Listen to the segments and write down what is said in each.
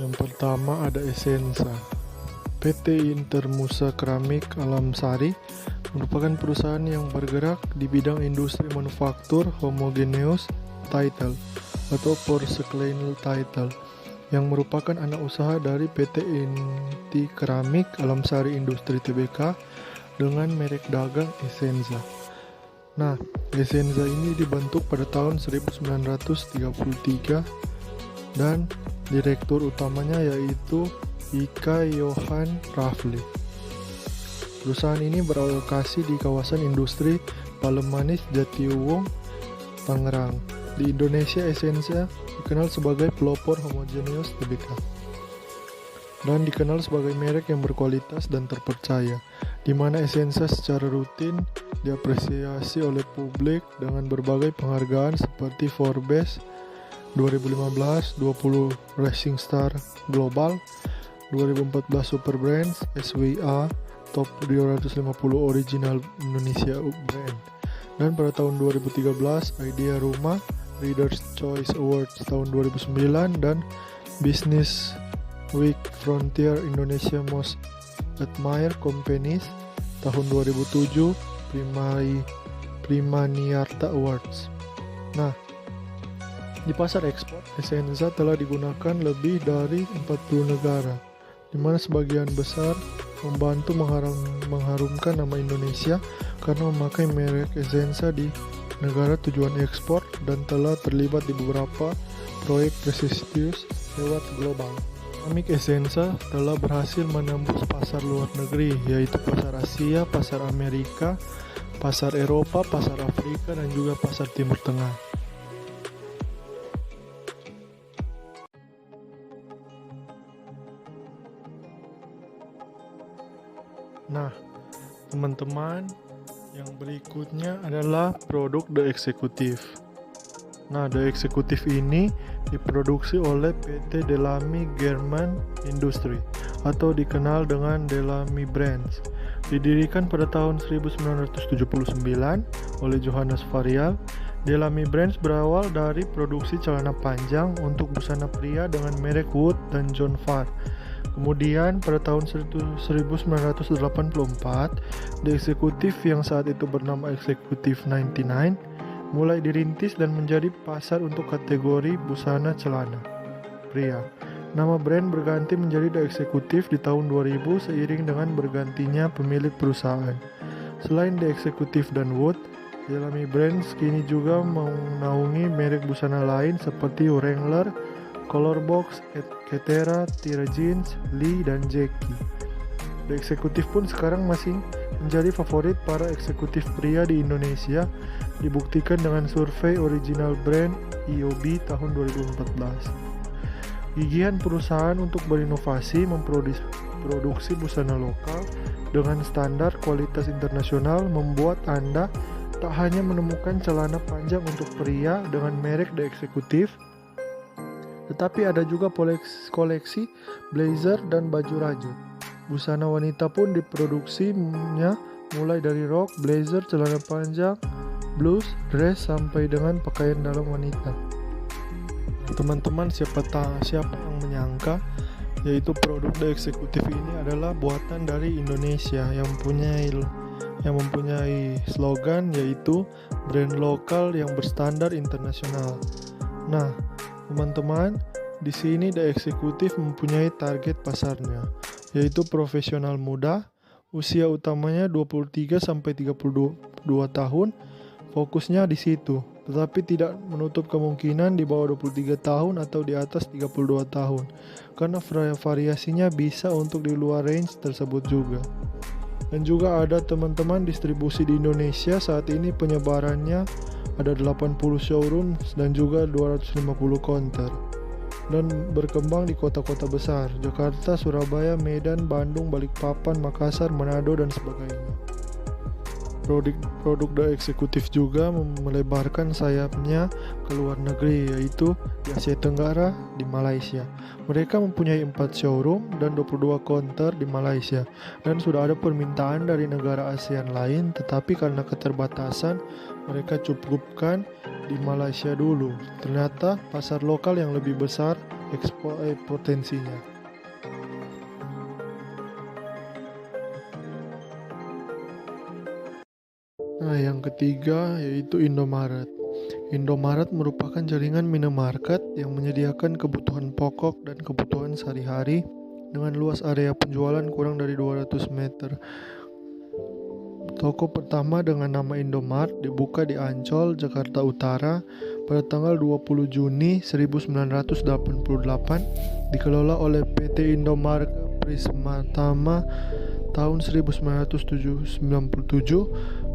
Yang pertama ada Essensa. PT Intermusa Keramik Alam Sari merupakan perusahaan yang bergerak di bidang industri manufaktur homogeneous title atau porcelain title yang merupakan anak usaha dari PT Inti Keramik Alam Sari Industri Tbk dengan merek dagang Essensa. Nah, Essensa ini dibentuk pada tahun 1933 dan direktur utamanya yaitu Ika Johan Rafli. Perusahaan ini beralokasi di kawasan industri Palemanis Jatiuwung, Tangerang. Di Indonesia, Essensa dikenal sebagai pelopor homogeneous Tbk dan dikenal sebagai merek yang berkualitas dan terpercaya, di mana Essensa secara rutin diapresiasi oleh publik dengan berbagai penghargaan seperti Forbes 2015 20 Rising Star Global, 2014 Super Brands, SWA Top 250 Original Indonesia Brand, dan pada tahun 2013 Idea Rumah Readers Choice Awards tahun 2009 dan Business Week Frontier Indonesia Most Admired Companies tahun 2007 Primaniarta Awards. Nah, di pasar ekspor, Essensa telah digunakan lebih dari 40 negara, di mana sebagian besar membantu mengharumkan nama Indonesia karena memakai merek Essensa di negara tujuan ekspor dan telah terlibat di beberapa proyek prestisius lewat global. Keramik Essensa telah berhasil menembus pasar luar negeri, yaitu pasar Asia, pasar Amerika, pasar Eropa, pasar Afrika, dan juga pasar Timur Tengah. Nah, teman-teman, yang berikutnya adalah produk The Executive. Nah, The Executive ini diproduksi oleh PT Delamy German Industry atau dikenal dengan Delamy Brands. Didirikan pada tahun 1979 oleh Johannes Varial, Delamy Brands berawal dari produksi celana panjang untuk busana pria dengan merek Wood dan John Farr. Kemudian pada tahun 1984, The Executive yang saat itu bernama Executive 99 mulai dirintis dan menjadi pasar untuk kategori busana celana pria. Nama brand berganti menjadi The Executive di tahun 2000 seiring dengan bergantinya pemilik perusahaan. Selain The Executive dan Wood, Delamy Brands kini juga menaungi merek busana lain seperti Wrangler, Colorbox, Ketera, Tira Jeans, Lee, dan Jackie. The Executive pun sekarang masih menjadi favorit para eksekutif pria di Indonesia, dibuktikan dengan survei Original Brand EOB tahun 2014. Gigihan perusahaan untuk berinovasi memproduksi busana lokal dengan standar kualitas internasional membuat Anda tak hanya menemukan celana panjang untuk pria dengan merek The Executive, tetapi ada juga koleksi blazer dan baju rajut. Busana wanita pun diproduksinya mulai dari rok, blazer, celana panjang, blus, dress, sampai dengan pakaian dalam wanita. Teman-teman, siapa yang menyangka yaitu produk The Executive ini adalah buatan dari Indonesia yang mempunyai slogan yaitu brand lokal yang berstandar internasional. Nah, teman-teman, di sini The Executive mempunyai target pasarnya, yaitu profesional muda, usia utamanya 23 sampai 32 tahun. Fokusnya di situ, tetapi tidak menutup kemungkinan di bawah 23 tahun atau di atas 32 tahun, karena variasinya bisa untuk di luar range tersebut juga. Dan juga ada teman-teman distribusi di Indonesia saat ini penyebarannya ada 80 showroom dan juga 250 counter, dan berkembang di kota-kota besar Jakarta, Surabaya, Medan, Bandung, Balikpapan, Makassar, Manado, dan sebagainya. produk The Executive juga melebarkan sayapnya ke luar negeri, yaitu di Asia Tenggara di Malaysia. Mereka mempunyai 4 showroom dan 22 counter di Malaysia, dan sudah ada permintaan dari negara ASEAN lain, tetapi karena keterbatasan mereka cukupkan di Malaysia dulu. Ternyata pasar lokal yang lebih besar potensinya. Nah, yang ketiga yaitu Indomaret. Indomaret merupakan jaringan minimarket yang menyediakan kebutuhan pokok dan kebutuhan sehari-hari dengan luas area penjualan kurang dari 200 meter. Toko pertama dengan nama Indomart dibuka di Ancol, Jakarta Utara pada tanggal 20 Juni 1988, dikelola oleh PT Indomaret Prismatama tahun 1997.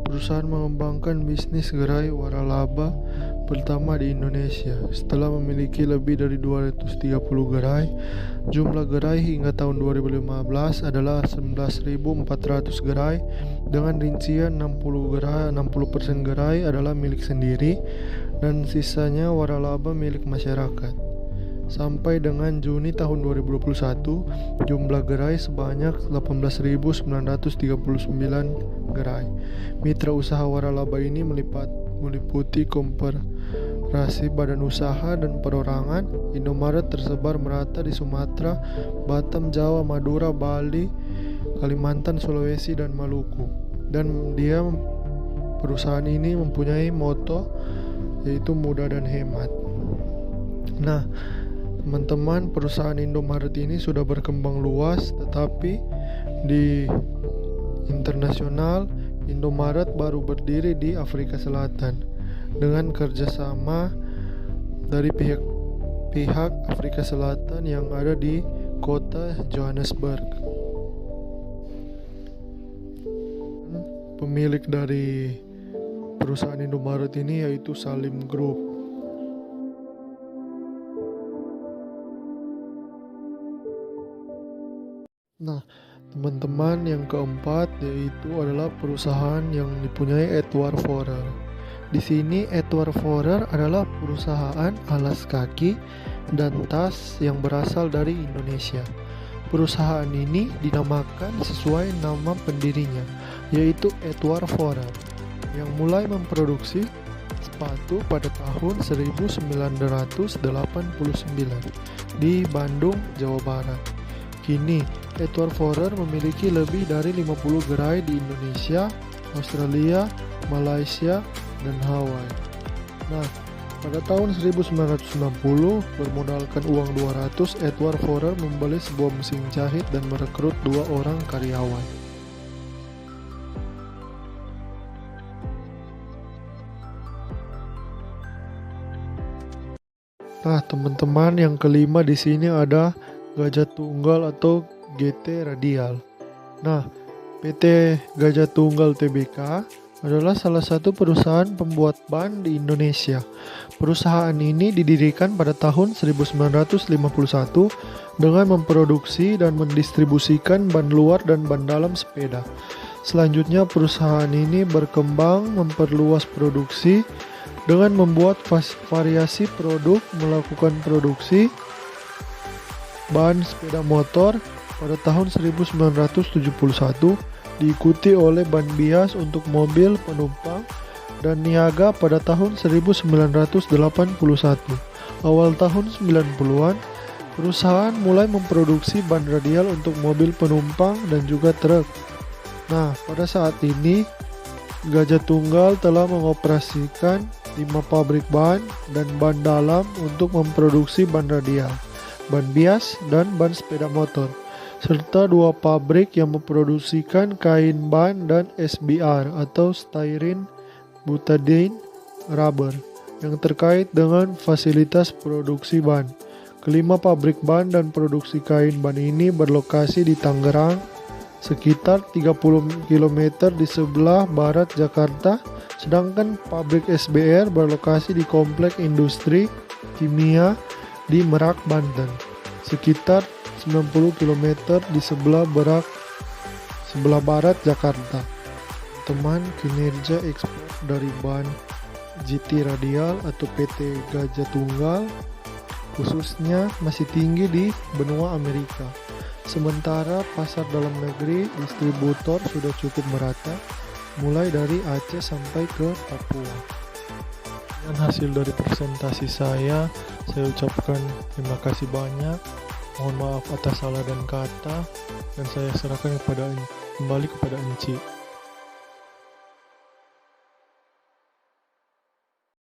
Perusahaan mengembangkan bisnis gerai waralaba pertama di Indonesia. Setelah memiliki lebih dari 230 gerai, jumlah gerai hingga tahun 2015 adalah 11.400 gerai dengan rincian 60% gerai adalah milik sendiri dan sisanya waralaba milik masyarakat. Sampai dengan Juni tahun 2021, jumlah gerai sebanyak 18.939 gerai. Mitra usaha waralaba ini meliputi koperasi badan usaha dan perorangan. Indomaret tersebar merata di Sumatera, Batam, Jawa, Madura, Bali, Kalimantan, Sulawesi, dan Maluku. Dan perusahaan ini mempunyai moto yaitu mudah dan hemat. Nah, teman-teman, perusahaan Indomaret ini sudah berkembang luas, tetapi di internasional Indomaret baru berdiri di Afrika Selatan dengan kerjasama dari pihak Afrika Selatan yang ada di kota Johannesburg. Pemilik dari perusahaan Indomaret ini yaitu Salim Group. Nah, teman-teman, yang keempat yaitu adalah perusahaan yang dipunyai Edward Forer. Di sini Edward Forer adalah perusahaan alas kaki dan tas yang berasal dari Indonesia. Perusahaan ini dinamakan sesuai nama pendirinya, yaitu Edward Forer, yang mulai memproduksi sepatu pada tahun 1989 di Bandung, Jawa Barat. Kini, Edward Forer memiliki lebih dari 50 gerai di Indonesia, Australia, Malaysia, dan Hawaii. Nah, pada tahun 1990, bermodalkan uang 200, Edward Forer membeli sebuah mesin jahit dan merekrut 2 orang karyawan. Nah, teman-teman, yang kelima di sini ada Gajah Tunggal atau GT Radial. Nah, PT Gajah Tunggal Tbk adalah salah satu perusahaan pembuat ban di Indonesia. Perusahaan ini didirikan pada tahun 1951 dengan memproduksi dan mendistribusikan ban luar dan ban dalam sepeda. Selanjutnya, perusahaan ini berkembang memperluas produksi dengan membuat variasi produk, melakukan produksi ban sepeda motor pada tahun 1971, diikuti oleh ban bias untuk mobil penumpang dan niaga pada tahun 1981. Awal tahun 90-an, perusahaan mulai memproduksi ban radial untuk mobil penumpang dan juga truk. Nah, pada saat ini Gajah Tunggal telah mengoperasikan 5 pabrik ban dan ban dalam untuk memproduksi ban radial, ban bias, dan ban sepeda motor, serta 2 pabrik yang memproduksikan kain ban dan SBR atau styrene butadiene rubber yang terkait dengan fasilitas produksi ban. Kelima pabrik ban dan produksi kain ban ini berlokasi di Tangerang, sekitar 30 km di sebelah barat Jakarta, sedangkan pabrik SBR berlokasi di Komplek Industri Kimia di Merak, Banten, sekitar 90 km di sebelah barat Jakarta. teman-teman, kinerja ekspor dari ban GT Radial atau PT Gajah Tunggal khususnya masih tinggi di benua Amerika. Sementara pasar dalam negeri distributor sudah cukup merata, mulai dari Aceh sampai ke Papua. Dan hasil dari presentasi saya ucapkan terima kasih banyak. Mohon maaf atas salah dan kata, dan saya serahkan kembali kepada Enci.